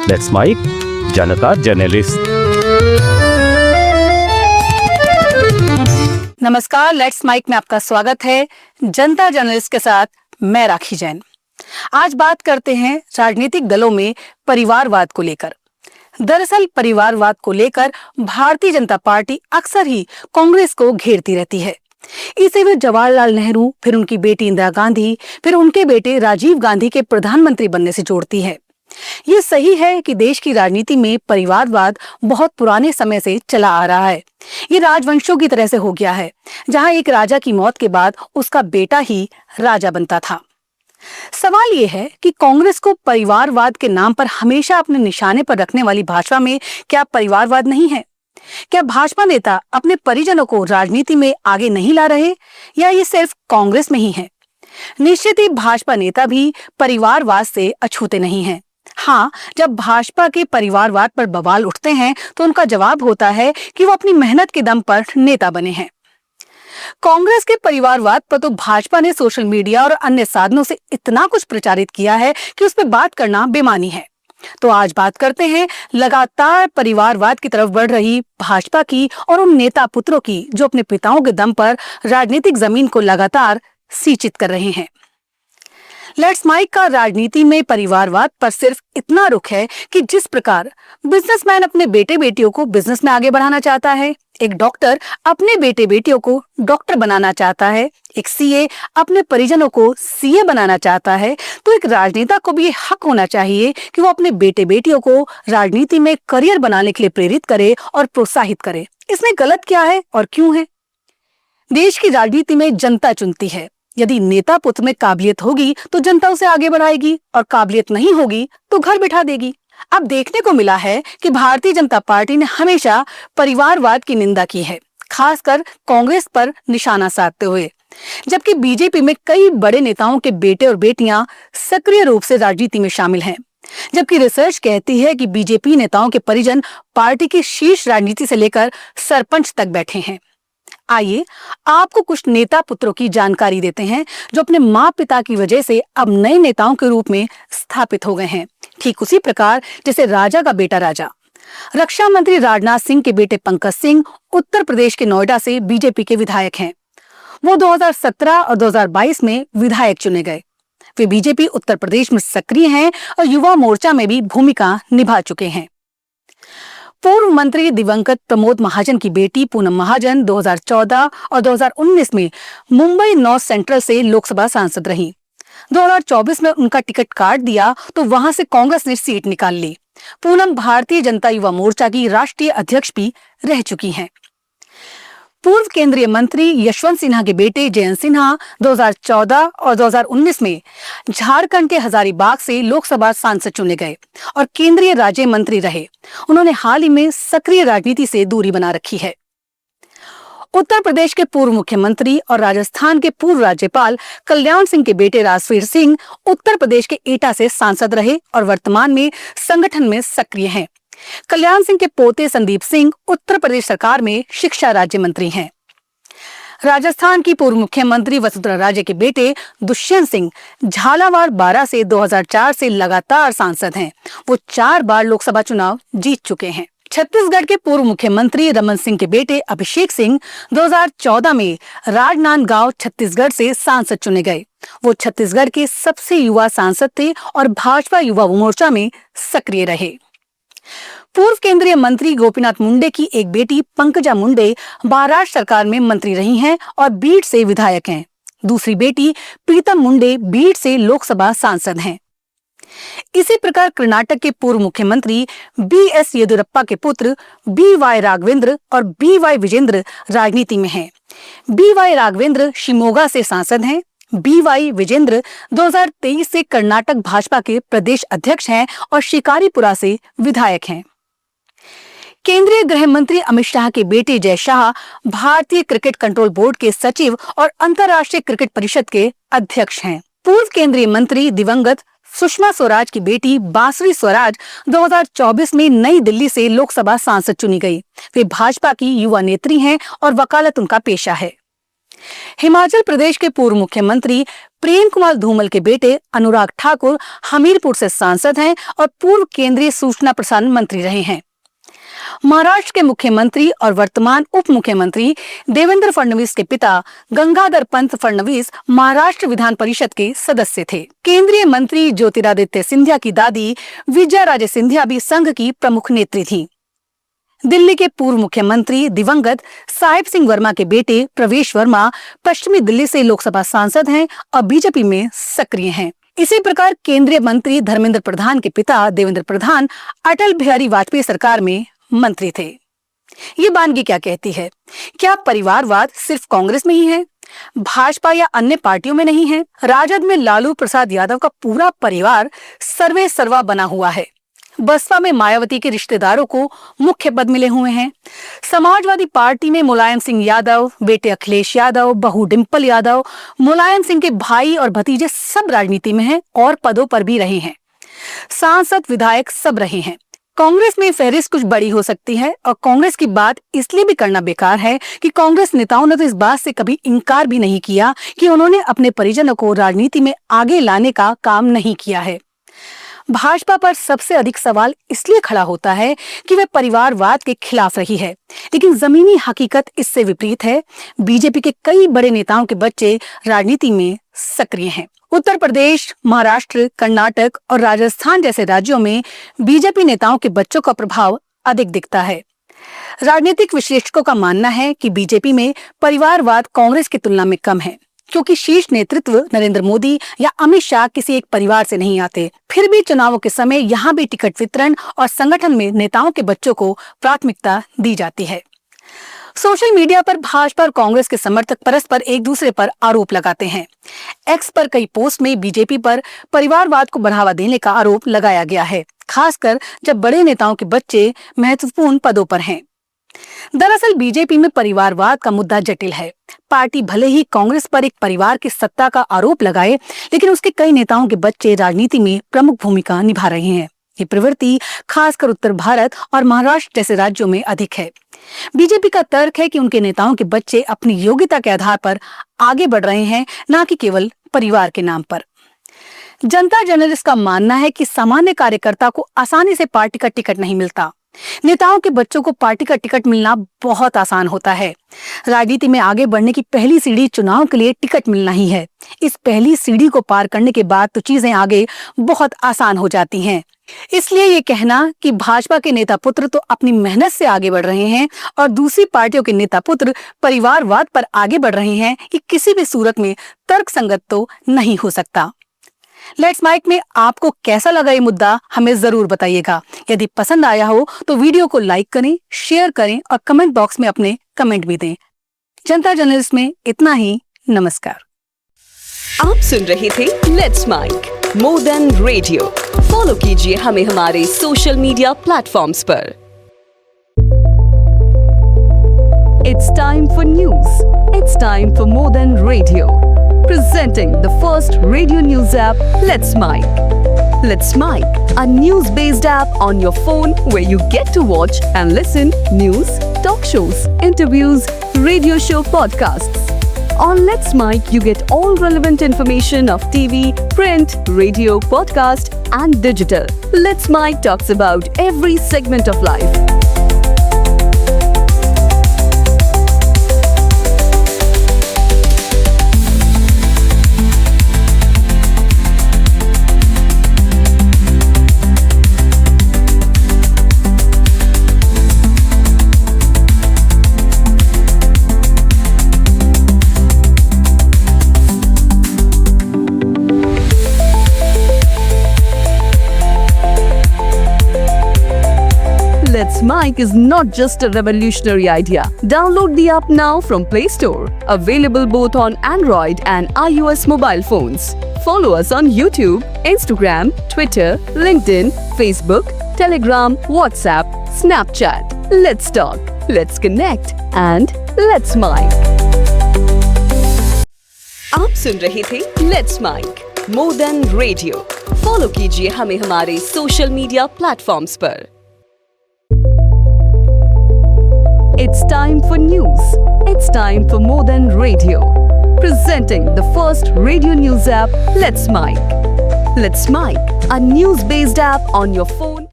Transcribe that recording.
Let's mic Janata journalist. नमस्कार, let's mic में आपका स्वागत है। जनता जर्नलिस्ट के साथ मैं राखी जैन। आज बात करते हैं राजनीतिक दलों में परिवारवाद को लेकर। दरअसल परिवारवाद को लेकर भारतीय जनता पार्टी अक्सर ही कांग्रेस को घेरती रहती है। इसे वे जवाहरलाल नेहरू, फिर उनकी बेटी इंदिरा गांधी, फिर उनके बेटे राजीव गांधी के प्रधानमंत्री बनने से जोड़ती है। ये सही है कि देश की राजनीति में परिवारवाद बहुत पुराने समय से चला आ रहा है। ये राजवंशों की तरह से हो गया है, जहां एक राजा की मौत के बाद उसका बेटा ही राजा बनता था। सवाल ये है कि कांग्रेस को परिवारवाद के नाम पर हमेशा अपने निशाने पर रखने वाली भाजपा में क्या परिवारवाद नहीं है? क्या भाजपा नेता अपने परिजनों को राजनीति में आगे नहीं ला रहे, या ये सिर्फ कांग्रेस में ही है? निश्चित ही भाजपा नेता भी परिवारवाद से अछूते नहीं हैं। हाँ, जब भाजपा के परिवारवाद पर बवाल उठते हैं तो उनका जवाब होता है कि वो अपनी मेहनत के दम पर नेता बने हैं। कांग्रेस के परिवारवाद पर तो भाजपा ने सोशल मीडिया और अन्य साधनों से इतना कुछ प्रचारित किया है कि उस पर बात करना बेमानी है। तो आज बात करते हैं लगातार परिवारवाद की तरफ बढ़ रही भाजपा की और उन नेता पुत्रों की जो अपने पिताओं के दम पर राजनीतिक जमीन को लगातार सिंचित कर रहे हैं। लेट्स माइक का राजनीति में परिवारवाद पर सिर्फ इतना रुख है कि जिस प्रकार बिजनेसमैन अपने बेटे बेटियों को बिजनेस में आगे बढ़ाना चाहता है, एक डॉक्टर अपने बेटे बेटियों को डॉक्टर बनाना चाहता है, एक सीए अपने परिजनों को सीए बनाना चाहता है, तो एक राजनेता को भी ये हक होना चाहिए कि वो अपने बेटे बेटियों को राजनीति में करियर बनाने के लिए प्रेरित करे और प्रोत्साहित करे। इसमें गलत क्या है और क्यों है? देश की राजनीति में जनता चुनती है। यदि नेता पुत्र में काबिलियत होगी तो जनता उसे आगे बढ़ाएगी, और काबिलियत नहीं होगी तो घर बिठा देगी। अब देखने को मिला है कि भारतीय जनता पार्टी ने हमेशा परिवारवाद की निंदा की है, खासकर कांग्रेस पर निशाना साधते हुए, जबकि बीजेपी में कई बड़े नेताओं के बेटे और बेटियां सक्रिय रूप से राजनीति में शामिल हैं। जबकि रिसर्च कहती है कि बीजेपी नेताओं के परिजन पार्टी की शीर्ष राजनीति से लेकर सरपंच तक बैठे हैं। आइए आपको कुछ नेता पुत्रों की जानकारी देते हैं जो अपने माँ पिता की वजह से अब नए नेताओं के रूप में स्थापित हो गए हैं, ठीक उसी प्रकार जैसे राजा का बेटा राजा। रक्षा मंत्री राजनाथ सिंह के बेटे पंकज सिंह उत्तर प्रदेश के नोएडा से बीजेपी के विधायक हैं। वो 2017 और 2022 में विधायक चुने गए। वे बीजेपी उत्तर प्रदेश में सक्रिय हैं और युवा मोर्चा में भी भूमिका निभा चुके हैं। पूर्व मंत्री दिवंगत प्रमोद महाजन की बेटी पूनम महाजन 2014 और 2019 में मुंबई नॉर्थ सेंट्रल से लोकसभा सांसद रही। 2024 में उनका टिकट काट दिया तो वहां से कांग्रेस ने सीट निकाल ली। पूनम भारतीय जनता युवा मोर्चा की राष्ट्रीय अध्यक्ष भी रह चुकी हैं। पूर्व केंद्रीय मंत्री यशवंत सिन्हा के बेटे जयंत सिन्हा 2014 और 2019 में झारखंड के हजारीबाग से लोकसभा सांसद चुने गए और केंद्रीय राज्य मंत्री रहे। उन्होंने हाल ही में सक्रिय राजनीति से दूरी बना रखी है। उत्तर प्रदेश के पूर्व मुख्यमंत्री और राजस्थान के पूर्व राज्यपाल कल्याण सिंह के बेटे राजवीर सिंह उत्तर प्रदेश के एटा से सांसद रहे और वर्तमान में संगठन में सक्रिय हैं। कल्याण सिंह के पोते संदीप सिंह उत्तर प्रदेश सरकार में शिक्षा राज्य मंत्री हैं। राजस्थान की पूर्व मुख्यमंत्री वसुंधरा राजे के बेटे दुष्यंत सिंह झालावाड़ बारां से 2004 से लगातार सांसद हैं। वो 4 बार लोकसभा चुनाव जीत चुके हैं। छत्तीसगढ़ के पूर्व मुख्यमंत्री रमन सिंह के बेटे अभिषेक सिंह 2014 में राजनांदगांव छत्तीसगढ़ से सांसद चुने गए। वो छत्तीसगढ़ के सबसे युवा सांसद थे और भाजपा युवा मोर्चा में सक्रिय रहे। पूर्व केंद्रीय मंत्री गोपीनाथ मुंडे की एक बेटी पंकजा मुंडे महाराष्ट्र सरकार में मंत्री रही हैं और बीड से विधायक हैं। दूसरी बेटी प्रीतम मुंडे बीड से लोकसभा सांसद हैं। इसी प्रकार कर्नाटक के पूर्व मुख्यमंत्री बीएस येदियुरप्पा के पुत्र बीवाई राघवेंद्र और बीवाई विजेंद्र राजनीति में हैं। बीवाई राघवेंद्र शिमोगा से सांसद हैं। बीवाई विजेंद्र 2023 से कर्नाटक भाजपा के प्रदेश अध्यक्ष हैं और शिकारीपुरा से विधायक हैं। केंद्रीय गृह मंत्री अमित शाह के बेटे जय शाह भारतीय क्रिकेट कंट्रोल बोर्ड के सचिव और अंतर्राष्ट्रीय क्रिकेट परिषद के अध्यक्ष हैं। पूर्व केंद्रीय मंत्री दिवंगत सुषमा स्वराज की बेटी बांसुरी स्वराज 2024 में नई दिल्ली से लोकसभा सांसद चुनी गई। वे भाजपा की युवा नेत्री हैं और वकालत उनका पेशा है। हिमाचल प्रदेश के पूर्व मुख्यमंत्री प्रेम कुमार धूमल के बेटे अनुराग ठाकुर हमीरपुर से सांसद हैं और पूर्व केंद्रीय सूचना प्रसारण मंत्री रहे हैं। महाराष्ट्र के मुख्यमंत्री और वर्तमान उप मुख्यमंत्री देवेंद्र फडणवीस के पिता गंगाधर पंत फडणवीस महाराष्ट्र विधान परिषद के सदस्य थे। केंद्रीय मंत्री ज्योतिरादित्य सिंधिया की दादी विजया राजे सिंधिया भी संघ की प्रमुख नेत्री थी। दिल्ली के पूर्व मुख्यमंत्री दिवंगत साहिब सिंह वर्मा के बेटे प्रवेश वर्मा पश्चिमी दिल्ली से लोकसभा सांसद हैं और बीजेपी में सक्रिय हैं। इसी प्रकार केंद्रीय मंत्री धर्मेंद्र प्रधान के पिता देवेंद्र प्रधान अटल बिहारी वाजपेयी सरकार में मंत्री थे। ये वानगी क्या कहती है? क्या परिवारवाद सिर्फ कांग्रेस में ही है, भाजपा या अन्य पार्टियों में नहीं है? राजद में लालू प्रसाद यादव का पूरा परिवार सर्वे सर्वा बना हुआ है। बसपा में मायावती के रिश्तेदारों को मुख्य पद मिले हुए हैं। समाजवादी पार्टी में मुलायम सिंह यादव, बेटे अखिलेश यादव, बहू डिंपल यादव, मुलायम सिंह के भाई और भतीजे सब राजनीति में हैं और पदों पर भी रहे हैं। सांसद विधायक सब रहे हैं। कांग्रेस में फहरिस्त कुछ बड़ी हो सकती है और कांग्रेस की बात इसलिए भी करना बेकार है कि कांग्रेस नेताओं ने तो इस बात से कभी इनकार भी नहीं किया कि उन्होंने अपने परिजनों को राजनीति में आगे लाने का काम नहीं किया है। भाजपा पर सबसे अधिक सवाल इसलिए खड़ा होता है कि वह परिवारवाद के खिलाफ रही है, लेकिन जमीनी हकीकत इससे विपरीत है। बीजेपी के कई बड़े नेताओं के बच्चे राजनीति में सक्रिय हैं। उत्तर प्रदेश, महाराष्ट्र, कर्नाटक और राजस्थान जैसे राज्यों में बीजेपी नेताओं के बच्चों का प्रभाव अधिक दिखता है। राजनीतिक विश्लेषकों का मानना है कि बीजेपी में परिवारवाद कांग्रेस की तुलना में कम है, क्योंकि शीर्ष नेतृत्व नरेंद्र मोदी या अमित शाह किसी एक परिवार से नहीं आते। फिर भी चुनावों के समय यहाँ भी टिकट वितरण और संगठन में नेताओं के बच्चों को प्राथमिकता दी जाती है। सोशल मीडिया पर भाजपा और कांग्रेस के समर्थक परस्पर एक दूसरे पर आरोप लगाते हैं। एक्स पर कई पोस्ट में बीजेपी पर परिवारवाद को बढ़ावा देने का आरोप लगाया गया है, खासकर जब बड़े नेताओं के बच्चे महत्वपूर्ण पदों पर हैं। दरअसल बीजेपी में परिवारवाद का मुद्दा जटिल है। पार्टी भले ही कांग्रेस पर एक परिवार की सत्ता का आरोप लगाए, लेकिन उसके कई नेताओं के बच्चे राजनीति में प्रमुख भूमिका निभा रहे हैं। ये प्रवृत्ति खासकर उत्तर भारत और महाराष्ट्र जैसे राज्यों में अधिक है। बीजेपी का तर्क है कि उनके नेताओं के बच्चे अपनी योग्यता के आधार पर आगे बढ़ रहे हैं, न कि केवल परिवार के नाम पर। जनता जर्नलिस्ट का मानना है कि सामान्य कार्यकर्ता को आसानी से पार्टी का टिकट नहीं मिलता। नेताओं के बच्चों को पार्टी का टिकट मिलना बहुत आसान होता है। राजनीति में आगे बढ़ने की पहली सीढ़ी चुनाव के लिए टिकट मिलना ही है। इस पहली सीढ़ी को पार करने के बाद तो चीजें आगे बहुत आसान हो जाती हैं। इसलिए ये कहना कि भाजपा के नेता पुत्र तो अपनी मेहनत से आगे बढ़ रहे हैं और दूसरी पार्टियों के नेता पुत्र परिवारवाद पर आगे बढ़ रहे हैं, ये किसी भी सूरत में तर्कसंगत तो नहीं हो सकता। लेट्स माइक में आपको कैसा लगा ये मुद्दा हमें जरूर बताइएगा। यदि पसंद आया हो तो वीडियो को लाइक करें, शेयर करें और कमेंट बॉक्स में अपने कमेंट भी दें। जनता जर्नलिस्ट में इतना ही। नमस्कार। आप सुन रहे थे let's make more than radio. Follow कीजिए हमें हमारे सोशल मीडिया प्लेटफॉर्म्स पर। It's time for news. It's time for more than radio. Presenting the first radio news app, Let's Mic. Let's Mic, a news-based app on your phone where you get to watch and listen news, talk shows, interviews, radio show podcasts. On Let's Mic, you get all relevant information of TV, print, radio, podcast, and digital. Let's Mic talks about every segment of life. Let's Mic is not just a revolutionary idea. Download the app now from Play Store. Available both on Android and iOS mobile phones. Follow us on YouTube, Instagram, Twitter, LinkedIn, Facebook, Telegram, WhatsApp, Snapchat. Let's talk, let's connect and let's mic. आप सुन रहे थे Let's Mic More Than Radio. Follow कीजिए हमें हमारे social media platforms पर। It's time for news. It's time for more than radio. Presenting the first radio news app, Let's Mike. Let's Mike, a news-based app on your phone.